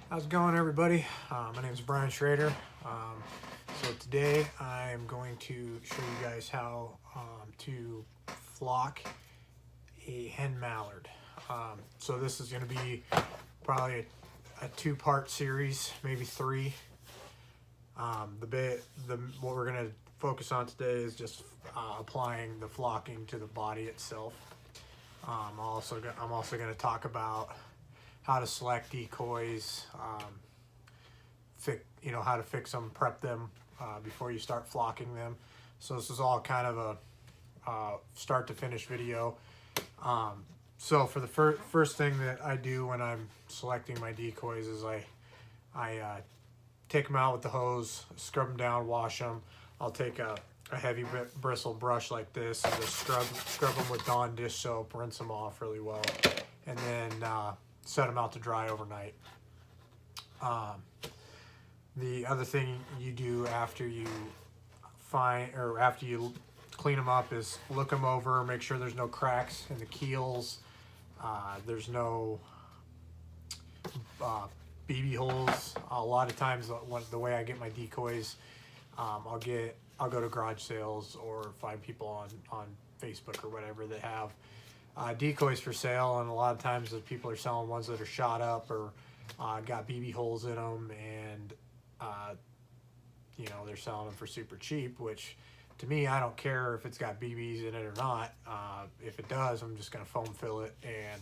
How's it going, everybody? My name is Brian Schrader. So today I'm going to show you guys how to flock a hen mallard. So this is going to be probably a two-part series, maybe three. What we're going to focus on today is just applying the flocking to the body itself. I'm also going to talk about how to select decoys, how to fix them, prep them before you start flocking them. So this is all kind of a start to finish video. So for the first thing that I do when I'm selecting my decoys is I take them out with the hose, scrub them down, wash them. I'll take a heavy bristle brush like this and just scrub them with Dawn dish soap, rinse them off really well, and then set them out to dry overnight. The other thing you do after you clean them up is look them over, make sure there's no cracks in the keels, there's no BB holes. A lot of times the way I get my decoys, I'll go to garage sales or find people on Facebook or whatever that have decoys for sale, and a lot of times the people are selling ones that are shot up or got BB holes in them, and they're selling them for super cheap, which to me, I don't care if it's got BBs in it or not. If it does, I'm just going to foam fill it and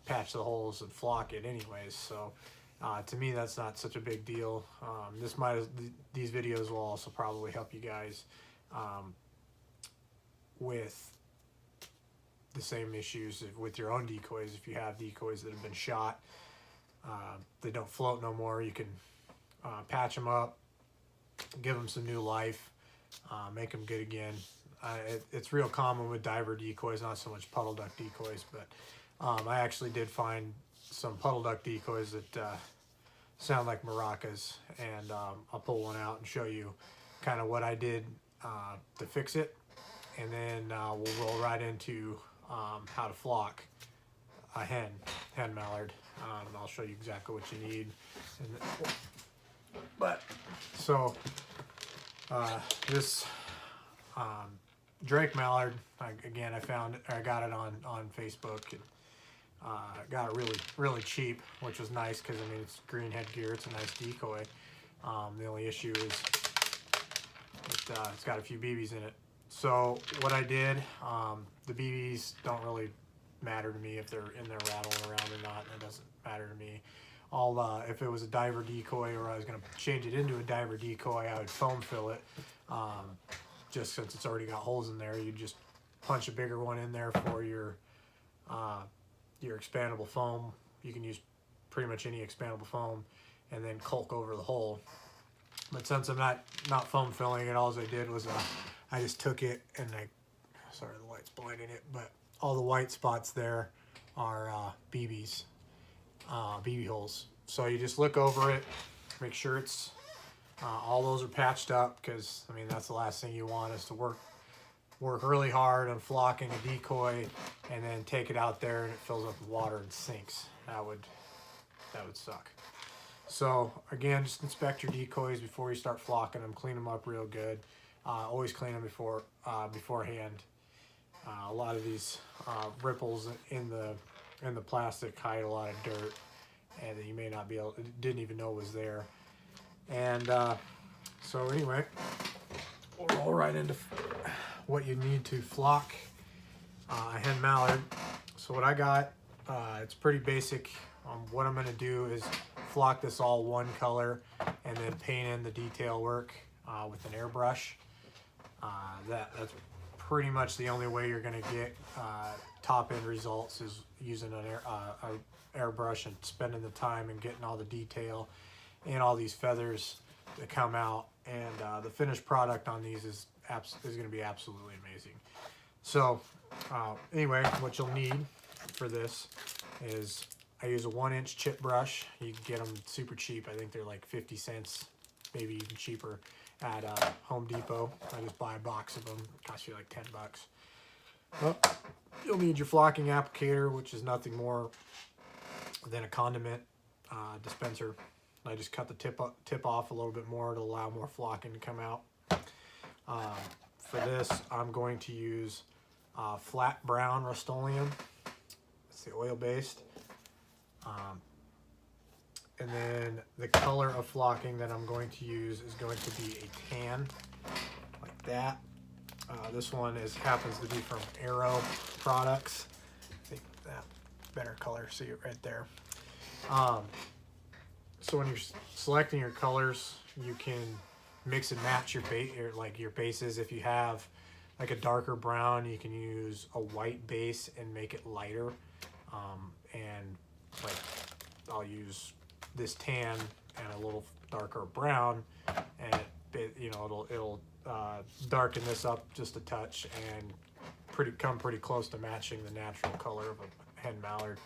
patch the holes and flock it anyways. So to me, that's not such a big deal. These videos will also probably help you guys with the same issues with your own decoys. If you have decoys that have been shot, they don't float no more, you can patch them up, give them some new life, make them good again. It's real common with diver decoys, not so much puddle duck decoys, but I actually did find some puddle duck decoys that sound like maracas, and I'll pull one out and show you kind of what I did to fix it, and then we'll roll right into how to flock a hen mallard. I'll show you exactly what you need. This Drake mallard, I got it on Facebook, and got it really cheap, which was nice because I mean it's green headgear, it's a nice decoy. The only issue is it's got a few BBs in it. So what I did, the BBs don't really matter to me if they're in there rattling around or not. It doesn't matter to me. If it was a diver decoy or I was going to change it into a diver decoy, I would foam fill it. Just since it's already got holes in there, you just punch a bigger one in there for your expandable foam. You can use pretty much any expandable foam, and then caulk over the hole. But since I'm not foam filling it, all I did was I just took it and sorry the light's blinding it, but all the white spots there are BB holes. So you just look over it, make sure it's all those are patched up, because I mean that's the last thing you want is to work really hard on flocking a decoy and then take it out there and it fills up with water and sinks. That would suck. So again, just inspect your decoys before you start flocking them. Clean them up real good. Always clean them beforehand. A lot of these ripples in the plastic hide a lot of dirt, and that you may not didn't even know was there. And so anyway, we'll roll right into what you need to flock a hen mallard. So what I got, it's pretty basic. What I'm going to do is flock this all one color and then paint in the detail work with an airbrush. That's pretty much the only way you're going to get top end results, is using an airbrush and spending the time and getting all the detail and all these feathers that come out. And the finished product on these is going to be absolutely amazing. So anyway, what you'll need for this is I use a 1-inch chip brush. You can get them super cheap. I think they're like 50 cents, maybe even cheaper at Home Depot. I just buy a box of them. It costs you like 10 bucks. Well, you'll need your flocking applicator, which is nothing more than a condiment dispenser. I just cut the tip off a little bit more to allow more flocking to come out. For this, I'm going to use flat brown Rust-Oleum. It's the oil-based. And then the color of flocking that I'm going to use is going to be a tan, like that. This one happens to be from Arrow Products. I think that better color, see it right there. So when you're selecting your colors, you can mix and match your bases. If you have like a darker brown, you can use a white base and make it lighter. And like I'll use this tan and a little darker brown, and it'll darken this up just a touch and come pretty close to matching the natural color of a Hen Mallard.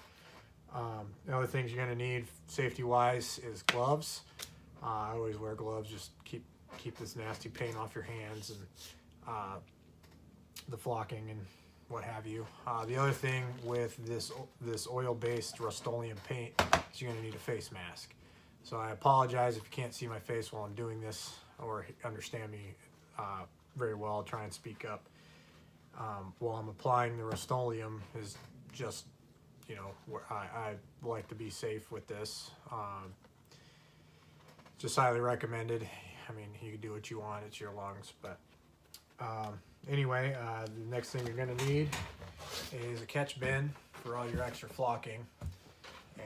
The other things you're going to need safety wise is gloves. I always wear gloves, just keep this nasty paint off your hands and the flocking and what have you. The other thing with this oil-based Rust-Oleum paint is you're going to need a face mask. So I apologize if you can't see my face while I'm doing this or understand me very well. I'll try and speak up. While I'm applying the Rust-Oleum is just, I like to be safe with this. Just highly recommended. I mean, you can do what you want, it's your lungs, but anyway, the next thing you're going to need is a catch bin for all your extra flocking,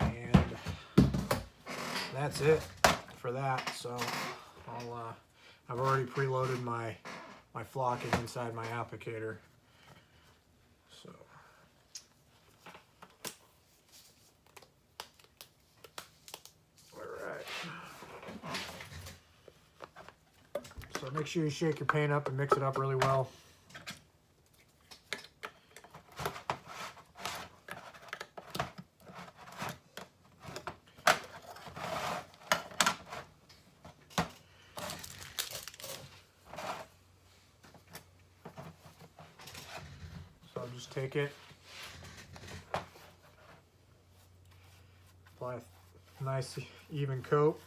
and that's it for that. So I've already preloaded my flocking inside my applicator. So so make sure you shake your paint up and mix it up really well. So just take it, apply a nice even coat.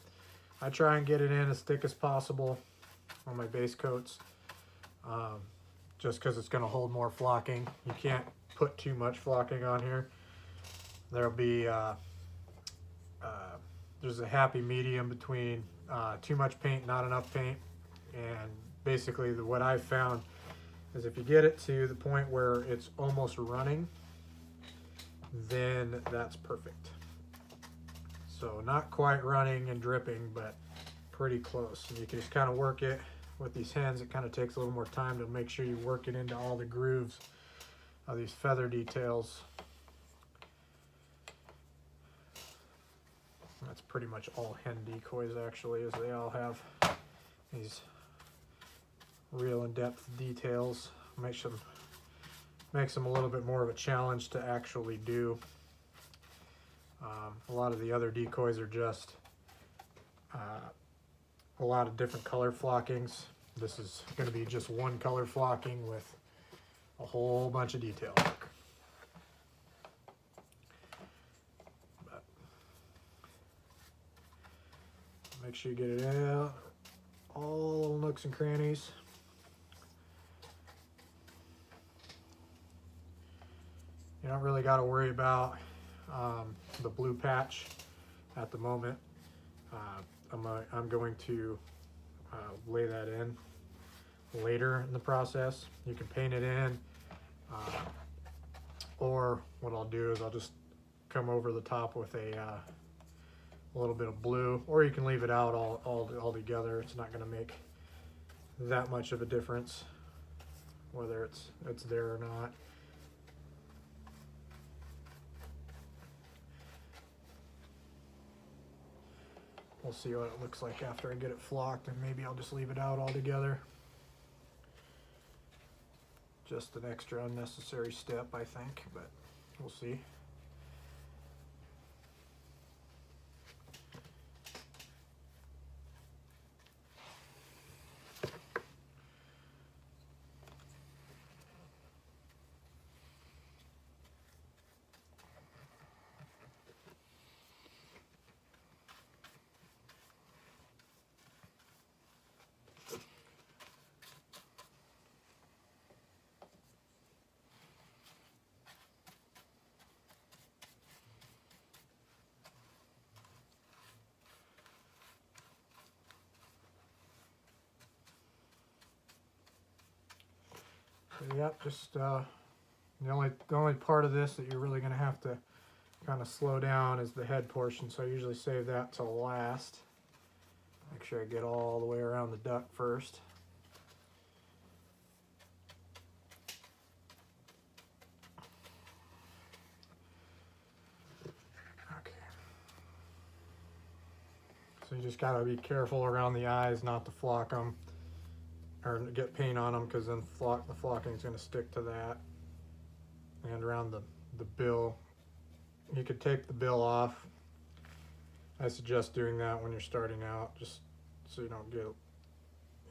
I try and get it in as thick as possible on my base coats, just because it's going to hold more flocking. You can't put too much flocking on here. There'll be there's a happy medium between too much paint, not enough paint, and basically what I've found is if you get it to the point where it's almost running, then that's perfect. So not quite running and dripping, but pretty close. And you can just kind of work it with these hens. It kind of takes a little more time to make sure you work it into all the grooves of these feather details. That's pretty much all hen decoys actually, as they all have these real in-depth details. Makes them a little bit more of a challenge to actually do. A lot of the other decoys are just a lot of different color flockings. This is going to be just one color flocking with a whole bunch of detail work. But make sure you get it out, all little nooks and crannies. You don't really got to worry about the blue patch at the moment. I'm going to lay that in later in the process. You can paint it in, or what I'll do is I'll just come over the top with a little bit of blue, or you can leave it out all together. It's not going to make that much of a difference whether it's there or not. We'll see what it looks like after I get it flocked, and maybe I'll just leave it out altogether. Just an extra unnecessary step, I think, but we'll see. So yep, just the only part of this that you're really going to have to kind of slow down is the head portion. So I usually save that till last. Make sure I get all the way around the duck first. Okay. So you just got to be careful around the eyes not to flock them or get paint on them, because then the flocking is going to stick to that. And around the bill, you could take the bill off. I suggest doing that when you're starting out, just so you don't get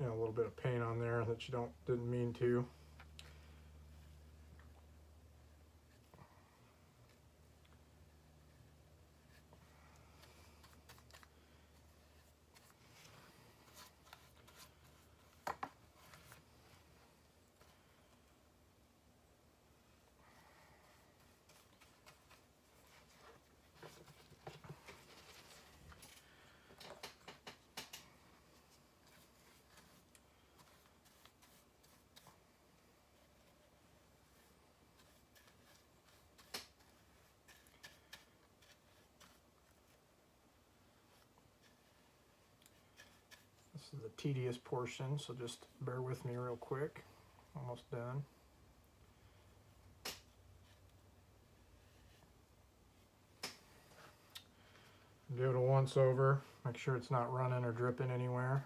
a little bit of paint on there that you didn't mean to. This is the tedious portion, so just bear with me real quick. Almost done. Give it a once over. Make sure it's not running or dripping anywhere.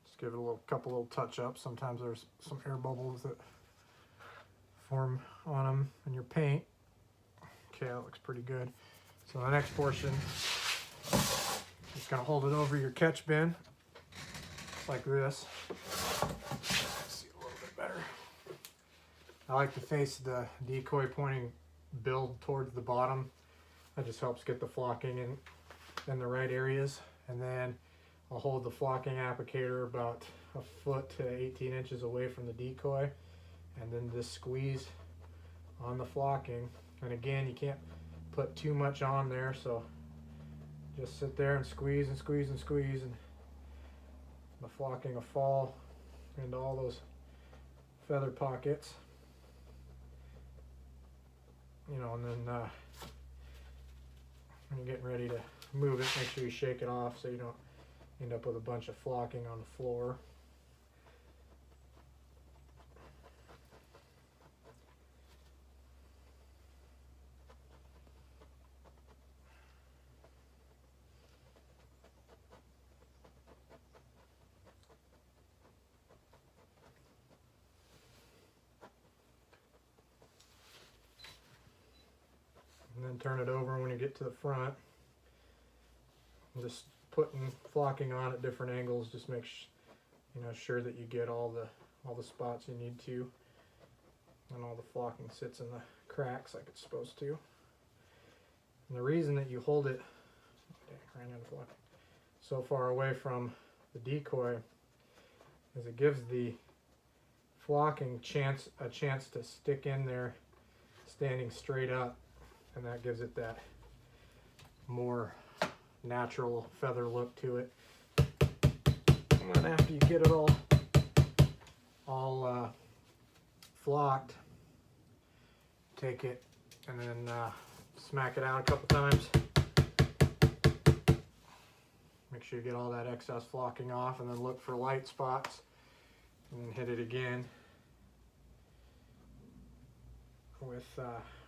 Just give it a couple little touch-ups. Sometimes there's some air bubbles that form on them in your paint. Okay, that looks pretty good. So the next portion, just gonna hold it over your catch bin like this. See a little bit better. I like to face the decoy pointing build towards the bottom. That just helps get the flocking in the right areas. And then I'll hold the flocking applicator about a foot to 18 inches away from the decoy, and then just squeeze on the flocking. And again, you can't put too much on there, so just sit there and squeeze and squeeze and squeeze, and the flocking will fall into all those feather pockets. And then when you're getting ready to move it, make sure you shake it off so you don't end up with a bunch of flocking on the floor. And then turn it over when you get to the front. Just putting flocking on at different angles. Just make sure that you get all the spots you need to, and all the flocking sits in the cracks like it's supposed to. And the reason that you hold it so far away from the decoy is it gives the flocking a chance to stick in there standing straight up, and that gives it that more natural feather look to it. And then after you get it all flocked, take it and then smack it out a couple times. Make sure you get all that excess flocking off, and then look for light spots, and then hit it again with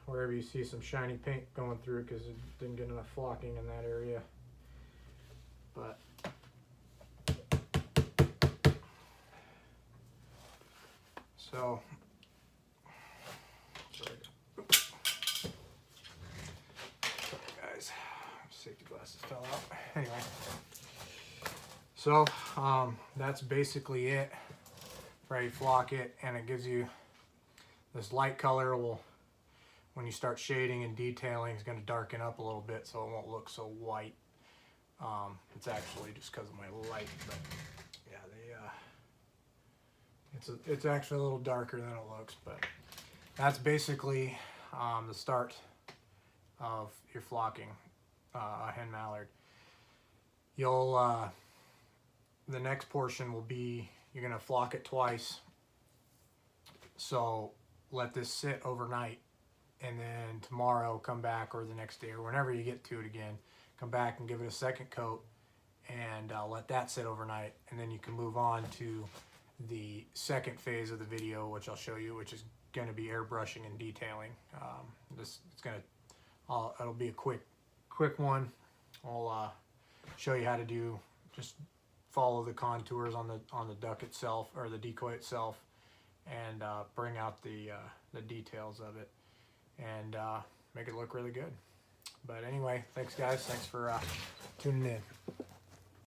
wherever you see some shiny paint going through, because it didn't get enough flocking in that area. But so sorry guys, safety glasses fell out. Anyway, so that's basically it. Ready to flock it, and it gives you this light color. When you start shading and detailing, it's going to darken up a little bit, so it won't look so white. It's actually just because of my light, but yeah, it's actually a little darker than it looks. But that's basically the start of your flocking a hen mallard. The next portion will be, you're going to flock it twice, So let this sit overnight, and then tomorrow come back, or the next day, or whenever you get to it again, come back and give it a second coat, and let that sit overnight, and then you can move on to the second phase of the video, which I'll show you, which is going to be airbrushing and detailing. It'll be a quick one. I'll show you how to do, just follow the contours on the duck itself, or the decoy itself, and bring out the details of it, and make it look really good. But anyway, thanks guys, thanks for tuning in.